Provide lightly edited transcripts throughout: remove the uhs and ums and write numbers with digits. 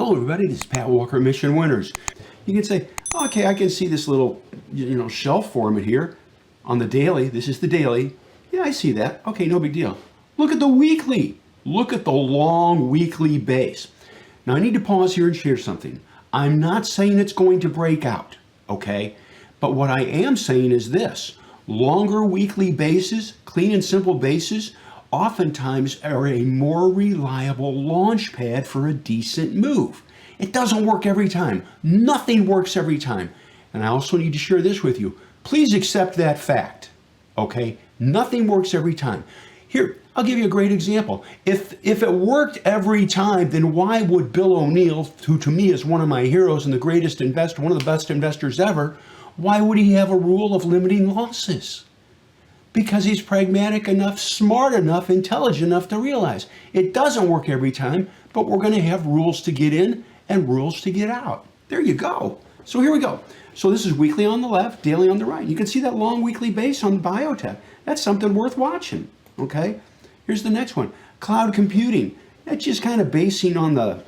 Hello everybody, this is Pat Walker, Mission Winners. You can say, okay, I can see this little, shelf forming here on the daily. This is the daily. Yeah, I see that. Okay, no big deal. Look at the weekly. Look at the long weekly base. Now I need to pause here and share something. I'm not saying it's going to break out, okay? But what I am saying is this. Longer weekly bases, clean and simple bases, oftentimes are a more reliable launch pad for a decent move. It doesn't work every time. Nothing works every time. And I also need to share this with you. Please accept that fact, okay? Nothing works every time. Here, I'll give you a great example. If it worked every time, then why would Bill O'Neill, who to me is one of my heroes and the greatest investor, one of the best investors ever, why would he have a rule of limiting losses? Because he's pragmatic enough, smart enough, intelligent enough to realize it doesn't work every time, but we're going to have rules to get in and rules to get out. There you go. So here we go. So this is weekly on the left, daily on the right. You can see that long weekly base on biotech. That's something worth watching. Okay. Here's the next one. Cloud computing. That's just kind of basing on the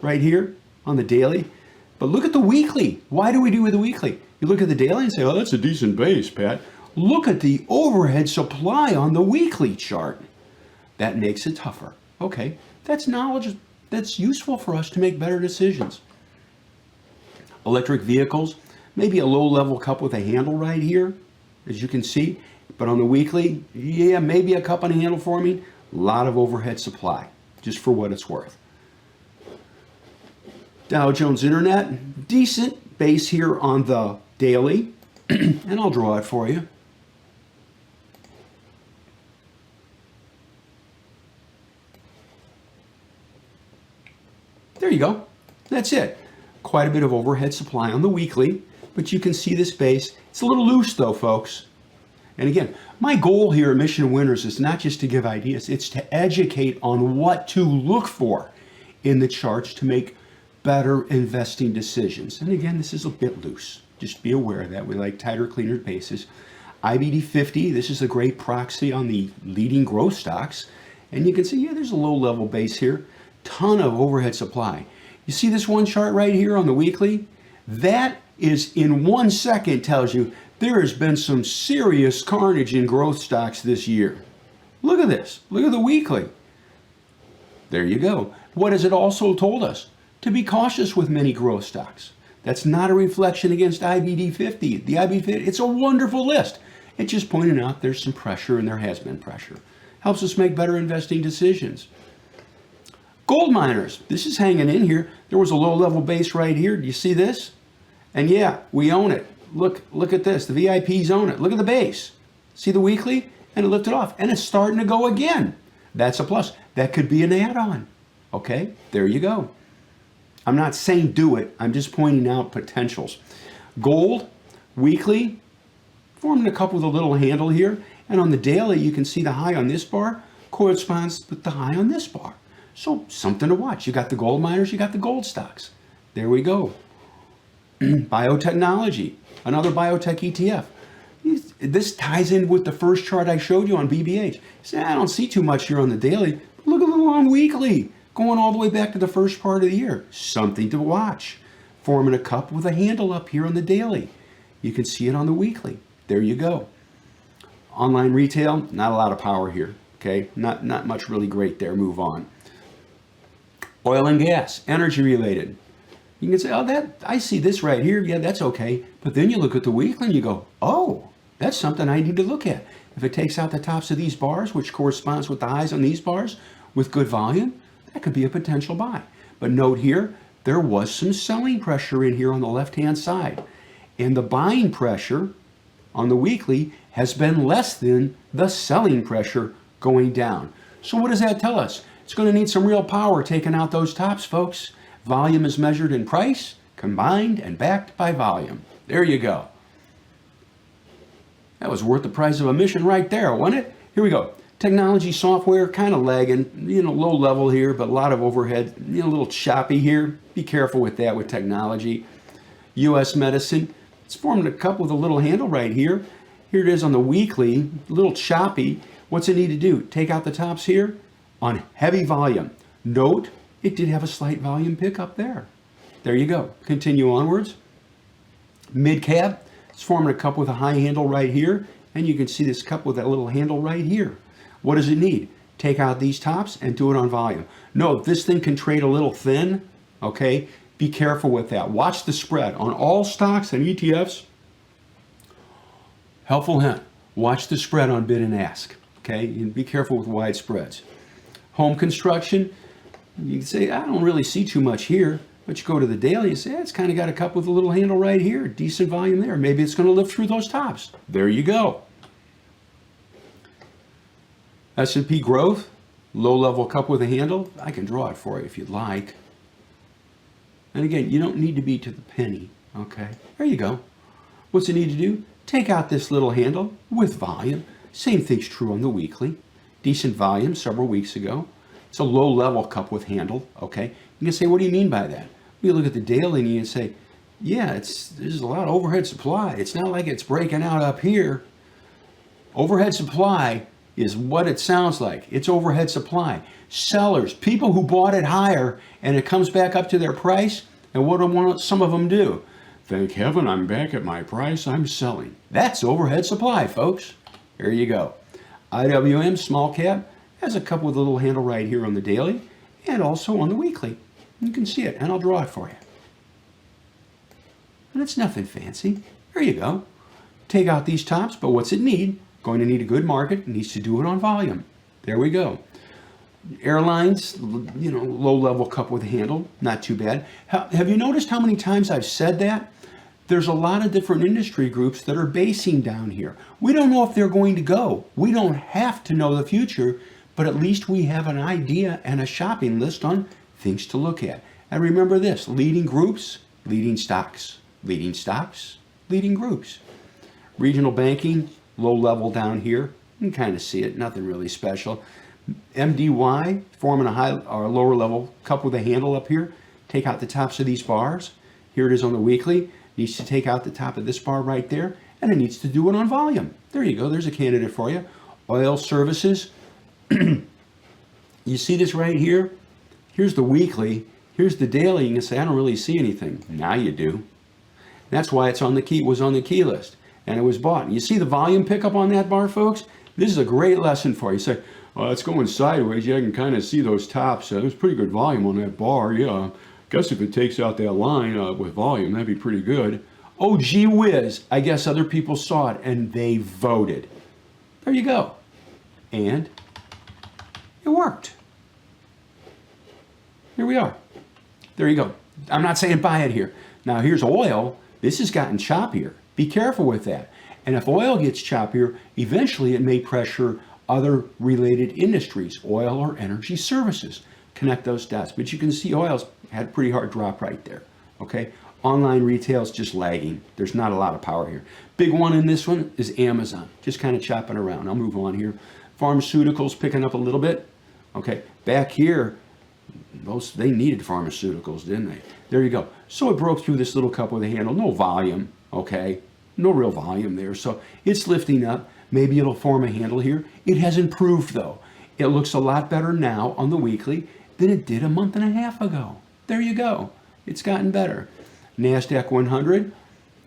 right here on the daily. But look at the weekly. Why do we do with the weekly? You look at the daily and say, oh, that's a decent base, Pat. Look at the overhead supply on the weekly chart. That makes it tougher. Okay, that's knowledge that's useful for us to make better decisions. Electric vehicles, maybe a low-level cup with a handle right here, as you can see. But on the weekly, yeah, maybe a cup and a handle forming. A lot of overhead supply, just for what it's worth. Dow Jones Internet, decent base here on the daily. And I'll draw it for you. There you go. That's it. Quite a bit of overhead supply on the weekly, but you can see this base. It's a little loose though, folks. And again, my goal here at Mission Winners is not just to give ideas, it's to educate on what to look for in the charts to make better investing decisions. And again, this is a bit loose. Just be aware of that. We like tighter, cleaner bases. IBD 50, this is a great proxy on the leading growth stocks. And you can see, yeah, there's a low level base here. Ton of overhead supply. You see this one chart right here on the weekly? That is in 1 second tells you there has been some serious carnage in growth stocks this year. Look at this. Look at the weekly. There you go. What has it also told us? To be cautious with many growth stocks. That's not a reflection against IBD 50. The IBD 50, it's a wonderful list. It's just pointing out there's some pressure and there has been pressure. Helps us make better investing decisions. Gold miners, this is hanging in here. There was a low level base right here. Do you see this? And yeah, we own it. Look at this. The VIPs own it. Look at the base. See the weekly? And it lifted off. And it's starting to go again. That's a plus. That could be an add-on. Okay, there you go. I'm not saying do it. I'm just pointing out potentials. Gold, weekly, forming a cup with a little handle here. And on the daily, you can see the high on this bar corresponds with the high on this bar. So something to watch. You got the gold miners, you got the gold stocks. There we go. Biotechnology, another biotech ETF. This ties in with the first chart I showed you on BBH. You say, I don't see too much here on the daily. Look at the long weekly, going all the way back to the first part of the year. Something to watch. Forming a cup with a handle up here on the daily. You can see it on the weekly. There you go. Online retail, not a lot of power here. Okay, not much really great there. Move on. Oil and gas, energy related. You can say, oh, I see this right here. Yeah, that's okay. But then you look at the weekly and you go, oh, that's something I need to look at. If it takes out the tops of these bars, which corresponds with the highs on these bars with good volume, that could be a potential buy. But note here, there was some selling pressure in here on the left-hand side. And the buying pressure on the weekly has been less than the selling pressure going down. So what does that tell us? It's going to need some real power taking out those tops, folks. Volume is measured in price, combined and backed by volume. There you go. That was worth the price of admission right there, wasn't it? Here we go. Technology software, kind of lagging, low level here, but a lot of overhead, a little choppy here. Be careful with that with technology. U.S. medicine, it's forming a cup with a little handle right here. Here it is on the weekly, a little choppy. What's it need to do? Take out the tops here on heavy volume. Note it did have a slight volume pickup there. There you go. Continue onwards. Mid cap, it's forming a cup with a high handle right here, and you can see this cup with that little handle right here. What does it need? Take out these tops and do it on volume. No, this thing can trade a little thin, okay? Be careful with that. Watch the spread. On all stocks and ETFs, helpful hint, watch the spread on bid and ask, okay? And be careful with wide spreads. Home construction, you can say, I don't really see too much here, but you go to the daily and say, it's kind of got a cup with a little handle right here, decent volume there. Maybe it's going to lift through those tops. There you go. S&P growth, low level cup with a handle. I can draw it for you if you'd like. And again, you don't need to be to the penny, okay? There you go. What's it need to do? Take out this little handle with volume. Same thing's true on the weekly. Decent volume several weeks ago. It's a low level cup with handle, okay? You can say, what do you mean by that? You look at the daily and you can say, yeah, there's a lot of overhead supply. It's not like it's breaking out up here. Overhead supply is what it sounds like. It's overhead supply. Sellers, people who bought it higher and it comes back up to their price, and what do some of them do? Thank heaven I'm back at my price, I'm selling. That's overhead supply, folks. There you go. IWM, small cap, has a cup with a little handle right here on the daily and also on the weekly. You can see it, and I'll draw it for you. And it's nothing fancy. There you go. Take out these tops, but what's it need? Going to need a good market. It needs to do it on volume. There we go. Airlines, you know, low level cup with a handle, not too bad. Have you noticed how many times I've said that? There's a lot of different industry groups that are basing down here. We don't know if they're going to go. We don't have to know the future, but at least we have an idea and a shopping list on things to look at. And remember this, leading groups, leading stocks, leading stocks, leading groups. Regional banking, low level down here. You can kind of see it, nothing really special. MDY, forming a high or lower level cup with a handle up here. Take out the tops of these bars. Here it is on the weekly. Needs to take out the top of this bar right there, and it needs to do it on volume. There you go, there's a candidate for you. Oil services. You see this right here? Here's the weekly. Here's the daily. You can say, I don't really see anything. Now you do. That's why it's on the key, was on the key list, and it was bought. And you see the volume pickup on that bar, folks? This is a great lesson for you. You say, well, it's going sideways. Yeah, I can kind of see those tops. There's pretty good volume on that bar. Yeah, guess if it takes out that line with volume, that'd be pretty good. Oh, gee whiz. I guess other people saw it and they voted. There you go. And it worked. Here we are. There you go. I'm not saying buy it here. Now here's oil. This has gotten choppier. Be careful with that. And if oil gets choppier, eventually it may pressure other related industries, oil or energy services. Connect those dots. But you can see oil's had a pretty hard drop right there. Okay? Online retail's just lagging. There's not a lot of power here. Big one in this one is Amazon. Just kind of chopping around. I'll move on here. Pharmaceuticals picking up a little bit. Okay, back here, they needed pharmaceuticals, didn't they? There you go. So it broke through this little cup with a handle. No volume, okay? No real volume there. So it's lifting up. Maybe it'll form a handle here. It has improved, though. It looks a lot better now on the weekly than it did a month and a half ago. There you go. It's gotten better. NASDAQ 100,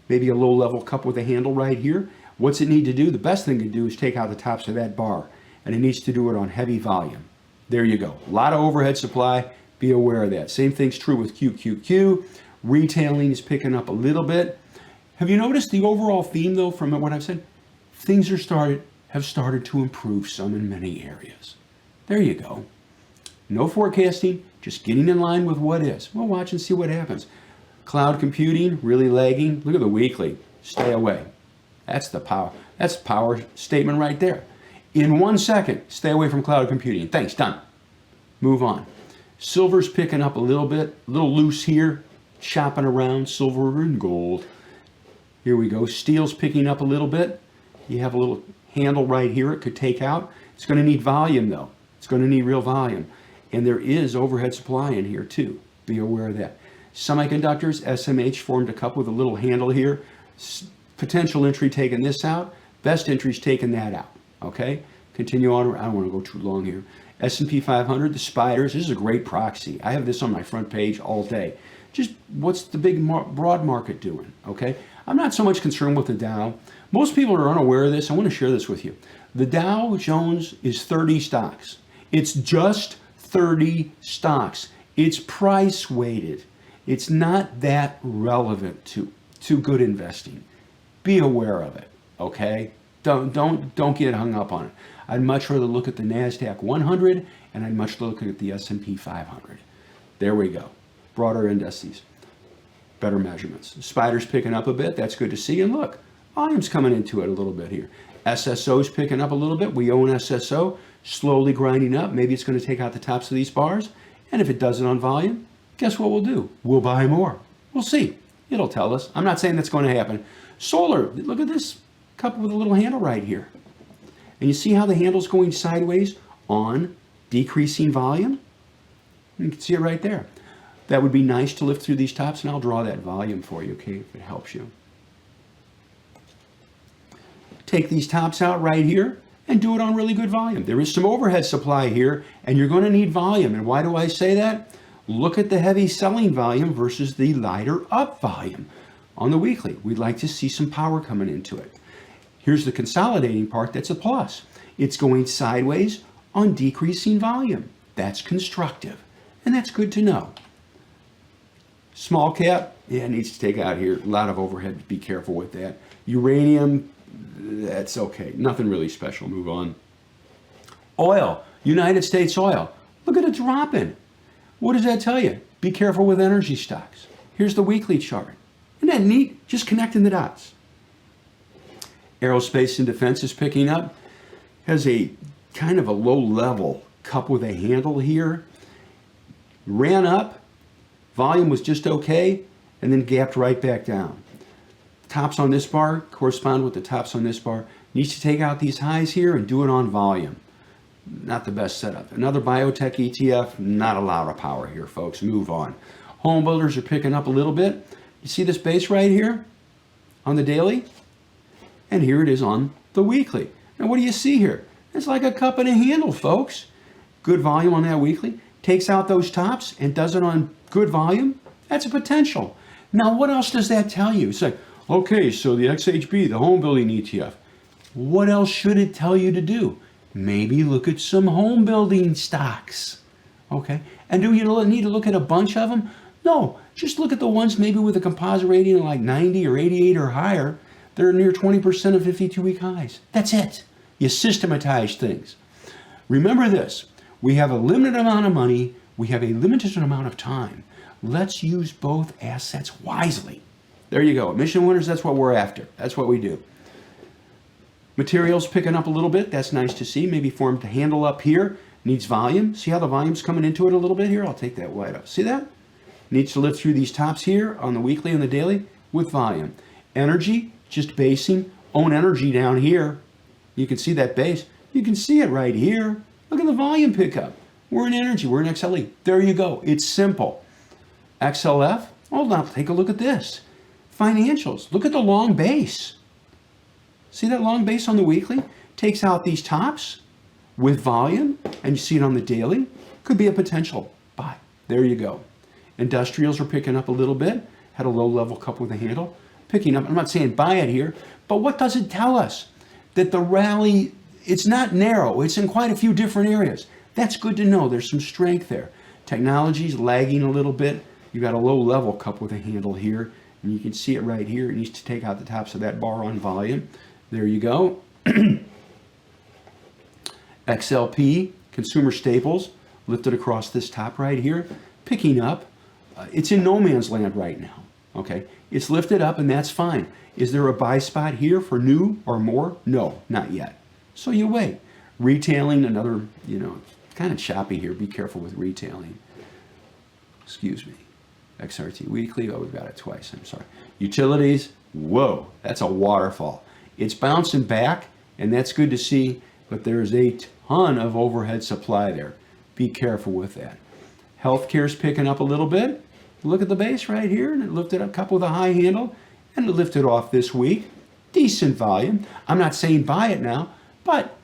maybe a low-level cup with a handle right here. What's it need to do? The best thing to do is take out the tops of that bar, and it needs to do it on heavy volume. There you go. A lot of overhead supply. Be aware of that. Same thing's true with QQQ. Retailing is picking up a little bit. Have you noticed the overall theme, though, from what I've said? Things have started to improve some in many areas. There you go. No forecasting, just getting in line with what is. We'll watch and see what happens. Cloud computing, really lagging. Look at the weekly. Stay away. That's the power. That's the power statement right there. In 1 second, stay away from cloud computing. Thanks, done. Move on. Silver's picking up a little bit, a little loose here, chopping around silver and gold. Here we go. Steel's picking up a little bit. You have a little handle right here it could take out. It's going to need volume, though. It's going to need real volume. And there is overhead supply in here, too. Be aware of that. Semiconductors, SMH formed a cup with a little handle here. Potential entry taking this out. Best entry's taking that out. Okay? Continue on. I don't want to go too long here. S&P 500, the spiders, this is a great proxy. I have this on my front page all day. Just what's the big broad market doing, okay? I'm not so much concerned with the Dow. Most people are unaware of this. I want to share this with you. The Dow Jones is 30 stocks. It's just 30 stocks. It's price weighted. It's not that relevant to good investing. Be aware of it, okay? Don't get hung up on it. I'd much rather look at the NASDAQ 100 and I'd much rather look at the S&P 500. There we go. Broader indices, better measurements. Spider's picking up a bit. That's good to see. And look, volume's coming into it a little bit here. SSO's picking up a little bit. We own SSO, slowly grinding up. Maybe it's going to take out the tops of these bars. And if it does it on volume, guess what we'll do? We'll buy more. We'll see. It'll tell us. I'm not saying that's going to happen. Solar, look at this cup with a little handle right here. And you see how the handle's going sideways on decreasing volume? You can see it right there. That would be nice to lift through these tops, and I'll draw that volume for you, okay, if it helps you. Take these tops out right here and do it on really good volume. There is some overhead supply here, and you're going to need volume. And why do I say that? Look at the heavy selling volume versus the lighter up volume. On the weekly, we'd like to see some power coming into it. Here's the consolidating part. That's a plus. It's going sideways on decreasing volume. That's constructive, and that's good to know. Small cap, yeah, it needs to take out here. A lot of overhead. Be careful with that. Uranium, that's okay. Nothing really special. Move on. Oil, United States oil. Look at it dropping. What does that tell you? Be careful with energy stocks. Here's the weekly chart. Isn't that neat? Just connecting the dots. Aerospace and defense is picking up. Has a kind of a low level cup with a handle here. Ran up. Volume was just okay, and then gapped right back down. Tops on this bar correspond with the tops on this bar. Needs to take out these highs here and do it on volume. Not the best setup. Another biotech ETF, not a lot of power here, folks. Move on. Home builders are picking up a little bit. You see this base right here on the daily? And here it is on the weekly. Now what do you see here? It's like a cup and a handle, folks. Good volume on that weekly. Takes out those tops and does it on good volume. That's a potential. Now what else does that tell you? It's like, okay, so the XHB, the home building ETF. What else should it tell you to do? Maybe look at some home building stocks. Okay, and do you need to look at a bunch of them? No, just look at the ones maybe with a composite rating of like 90 or 88 or higher. They're near 20% of 52-week highs. That's it. You systematize things. Remember this, we have a limited amount of money, we have a limited amount of time. Let's use both assets wisely. There you go. Mission winners, that's what we're after. That's what we do. Materials picking up a little bit. That's nice to see. Maybe for them to handle up here. Needs volume. See how the volume's coming into it a little bit here? I'll take that wide up. See that? Needs to lift through these tops here on the weekly and the daily with volume. Energy, just basing. Own energy down here. You can see that base. You can see it right here. Look at the volume pickup. We're in energy. We're in XLE. There you go. It's simple. XLF. Oh, now take a look at this. Financials. Look at the long base. See that long base on the weekly? Takes out these tops with volume, and you see it on the daily. Could be a potential buy. There you go. Industrials are picking up a little bit. Had a low level cup with a handle. Picking up. I'm not saying buy it here, but what does it tell us? That the rally, it's not narrow. It's in quite a few different areas. That's good to know. There's some strength there. Technology's lagging a little bit. You got a low level cup with a handle here, and you can see it right here. It needs to take out the tops of that bar on volume. There you go. XLP, consumer staples, lifted across this top right here, picking up. It's in no man's land right now. Okay, it's lifted up and that's fine. Is there a buy spot here for new or more? No, not yet. So you wait. Retailing, another, kind of choppy here. Be careful with retailing. Excuse me. XRT weekly. Oh, we've got it twice. I'm sorry. Utilities. Whoa, that's a waterfall. It's bouncing back, and that's good to see, but there's a ton of overhead supply there. Be careful with that. Healthcare's picking up a little bit. Look at the base right here, and it lifted up a couple with a high handle, and it lifted off this week. Decent volume. I'm not saying buy it now, but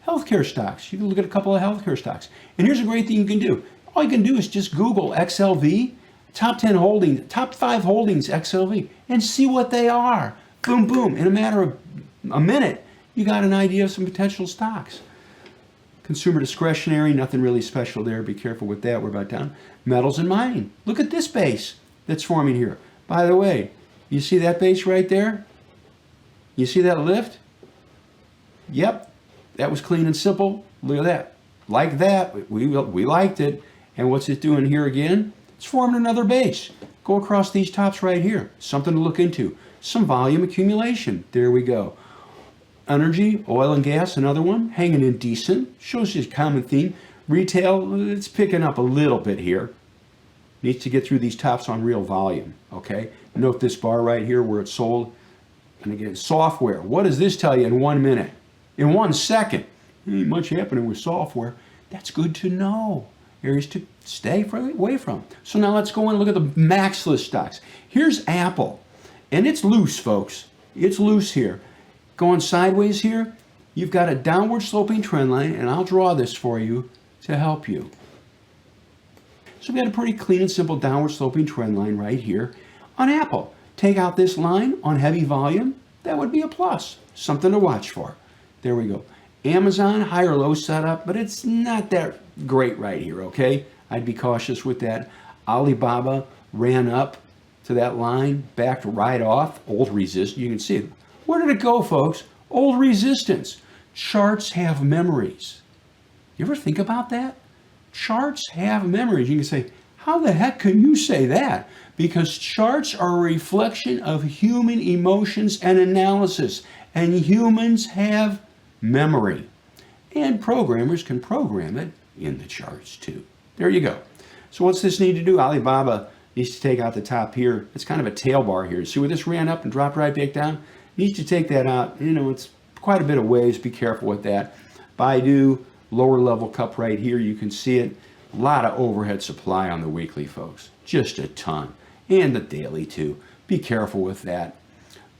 Healthcare stocks. You can look at a couple of healthcare stocks. And here's a great thing you can do. All you can do is just Google XLV, top 10 holdings, top 5 holdings XLV, and see what they are. Boom, boom. In a matter of a minute, you got an idea of some potential stocks. Consumer discretionary, nothing really special there. Be careful with that. We're about down. Metals and mining. Look at this base that's forming here. By the way, you see that base right there? You see that lift? Yep, that was clean and simple. Look at that. Like that, we liked it. And what's it doing here again? It's forming another base. Go across these tops right here. Something to look into. Some volume accumulation. There we go. Energy, oil and gas, another one. Hanging in decent. Shows you a common theme. Retail, it's picking up a little bit here. Needs to get through these tops on real volume. Okay. Note this bar right here where it's sold. And again, software. What does this tell you in 1 minute? In 1 second? Ain't much happening with software. That's good to know. Areas to stay away from. So now let's go and look at the MAXLIST stocks. Here's Apple. And it's loose, folks. It's loose here. Going sideways here, you've got a downward sloping trend line, and I'll draw this for you to help you. So we've got a pretty clean and simple downward sloping trend line right here on Apple. Take out this line on heavy volume, that would be a plus. Something to watch for. There we go. Amazon, higher low setup, but it's not that great right here, okay? I'd be cautious with that. Alibaba ran up to that line, backed right off, old resistance. You can see it. Where did it go, folks? Old resistance. Charts have memories. You ever think about that? Charts have memories. You can say, how the heck can you say that? Because charts are a reflection of human emotions and analysis, and humans have memory. And programmers can program it in the charts too. There you go. So what's this need to do? Alibaba needs to take out the top here. It's kind of a tail bar here. See where this ran up and dropped right back down? Needs to take that out. You know, it's quite a bit of waves. Be careful with that. BIDU, lower level cup right here. You can see it. A lot of overhead supply on the weekly, folks. Just a ton. And the daily too. Be careful with that.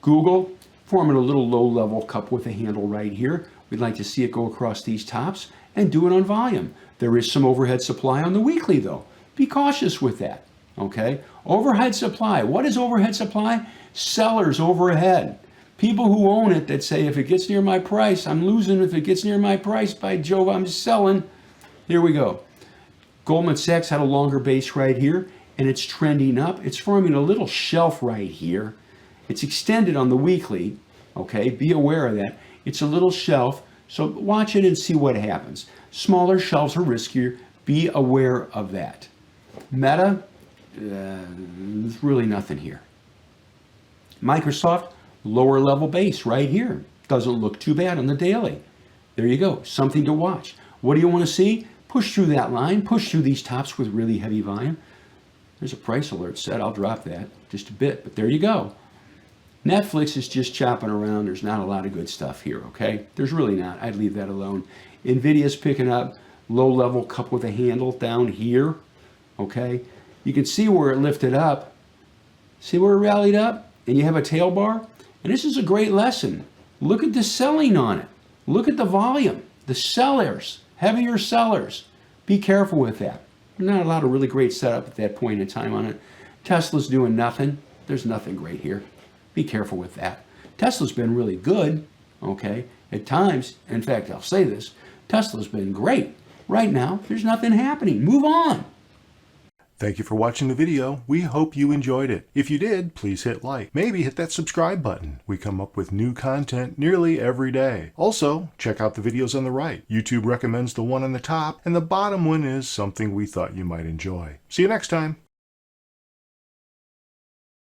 Google, forming a little low level cup with a handle right here. We'd like to see it go across these tops and do it on volume. There is some overhead supply on the weekly though. Be cautious with that. Okay? Overhead supply. What is overhead supply? Sellers overhead. People who own it that say, if it gets near my price, I'm losing. If it gets near my price, by Jove, I'm selling. Here we go. Goldman Sachs had a longer base right here, and it's trending up. It's forming a little shelf right here. It's extended on the weekly. Okay, be aware of that. It's a little shelf, so watch it and see what happens. Smaller shelves are riskier. Be aware of that. Meta, there's really nothing here. Microsoft, lower level base right here. Doesn't look too bad on the daily. There you go. Something to watch. What do you want to see? Push through that line. Push through these tops with really heavy volume. There's a price alert set. I'll drop that just a bit, but there you go. Netflix is just chopping around. There's not a lot of good stuff here, okay? There's really not. I'd leave that alone. NVIDIA's picking up. Low level cup with a handle down here, okay? You can see where it lifted up. See where it rallied up? And you have a tail bar. And this is a great lesson. Look at the selling on it. Look at the volume. The sellers, heavier sellers. Be careful with that. Not a lot of really great setup at that point in time on it. Tesla's doing nothing. There's nothing great here. Be careful with that. Tesla's been really good, okay, at times. In fact, I'll say this. Tesla's been great. Right now, there's nothing happening. Move on. Thank you for watching the video. We hope you enjoyed it. If you did, please hit like. Maybe hit that subscribe button. We come up with new content nearly every day. Also, check out the videos on the right. YouTube recommends the one on the top, and the bottom one is something we thought you might enjoy. See you next time.